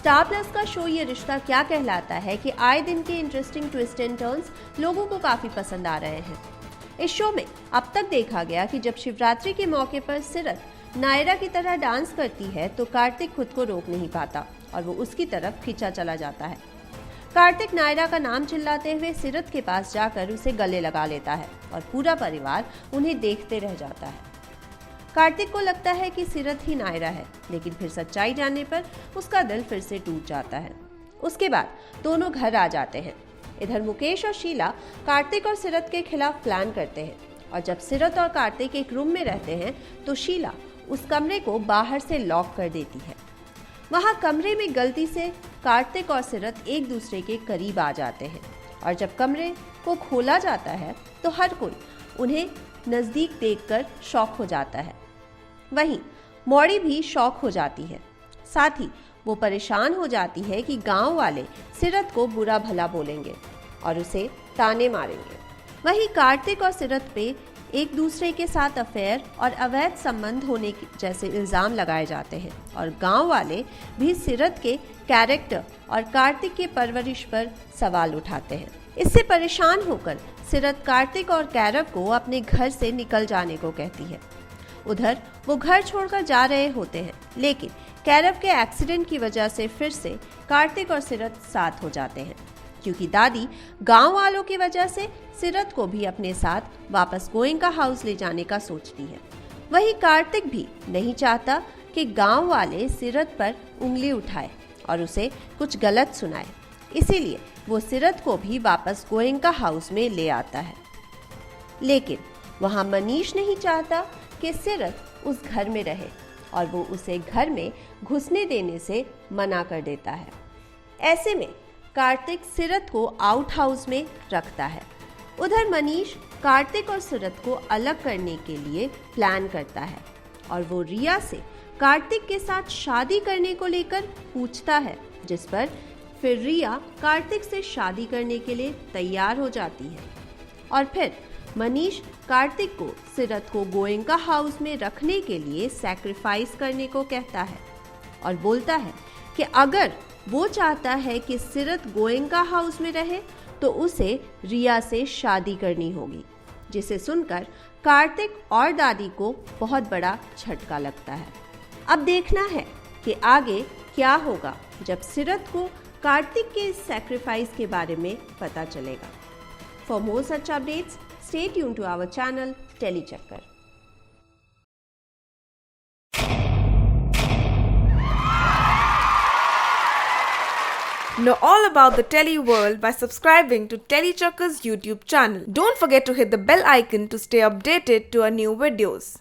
Star plus का show ये रिश्ता क्या कहलाता है कि आए दिन के इंटरेस्टिंग ट्विस्ट एंड टर्न्स लोगों को काफी पसंद आ रहे हैं। इस शो में अब तक देखा गया कि जब शिवरात्रि के मौके पर सिरत नायरा की तरह डांस करती है तो कार्तिक खुद को रोक नहीं पाता और वो उसकी तरफ खींचा चला जाता है। कार्तिक नायरा का नाम चिल्लाते हुए सिरत के पास जाकर उसे गले लगा लेता है और पूरा परिवार उन्हें देखते रह जाता है। कार्तिक को लगता है कि सिरत ही नायरा है, लेकिन फिर सच्चाई जानने पर उसका दिल फिर से टूट जाता है। उसके बाद दोनों घर आ जाते हैं। इधर मुकेश और शीला कार्तिक और सिरत के खिलाफ प्लान करते हैं और जब सिरत और कार्तिक एक रूम में रहते हैं तो शीला उस कमरे को बाहर से लॉक कर देती है। वहां कमरे में गलती से कार्तिक और सिरत एक दूसरे के करीब आ जाते हैं और जब कमरे को खोला जाता है तो हर कोई उन्हें नजदीक देखकर शॉक हो जाता है। वहीं मौड़ी भी शॉक हो जाती है। साथ ही वो परेशान हो जाती है कि गांव वाले सिरत को बुरा भला बोलेंगे और उसे ताने मारेंगे। वहीं कार्तिक और सिरत पे एक दूसरे के साथ अफेयर और अवैध संबंध होने जैसे इल्जाम लगाए जाते हैं और गांव वाले भी सिरत के कैरेक्टर और कार्तिक के परवरिश पर सवाल उठाते हैं। इससे परेशान होकर सिरत कार्तिक और कैरव को अपने घर से निकल जाने को कहती है। उधर वो घर छोड़कर जा रहे होते हैं, लेकिन कैरव के एक्सीडेंट की वजह से फिर से कार्तिक और सिरत साथ हो जाते हैं, क्योंकि दादी गांव वालों की वजह से सिरत को भी अपने साथ वापस गोयनका हाउस ले जाने का सोचती है। वहीं कार्तिक भी नहीं चाहता कि गांव वाले सिरत पर उंगली उठाए और उसे कुछ गलत सुनाए, इसीलिए वो सिरत को भी वापस गोयनका हाउस में ले आता है। लेकिन वहां मनीष नहीं चाहता कि सिरत उस घर में रहे और वो उसे घर में घुसने देने से मना कर देता है। ऐसे में कार्तिक सिरत को आउट हाउस में रखता है। उधर मनीष कार्तिक और सिरत को अलग करने के लिए प्लान करता है और वो रिया से कार्तिक के साथ शादी करने को लेकर पूछता है, जिस पर फिर रिया कार्तिक से शादी करने के लिए तैयार हो जाती है और फिर मनीष कार्तिक को सिरत को गोयनका हाउस में रखने के लिए सैक्रिफाइस करने को कहता है और बोलता है कि अगर वो चाहता है कि सिरत गोयनका हाउस में रहे तो उसे रिया से शादी करनी होगी, जिसे सुनकर कार्तिक और दादी को बहुत बड़ा झटका लगता है। अब देखना है कि आगे क्या होगा जब सिरत को कार्तिक के इस सैक्रिफाइस के बारे में पता चलेगा। For more such updates, stay tuned to our channel Telechakkar. Know all about the Tele world by subscribing to Telechakkar's YouTube channel. Don't forget to hit the bell icon to stay updated to our new videos.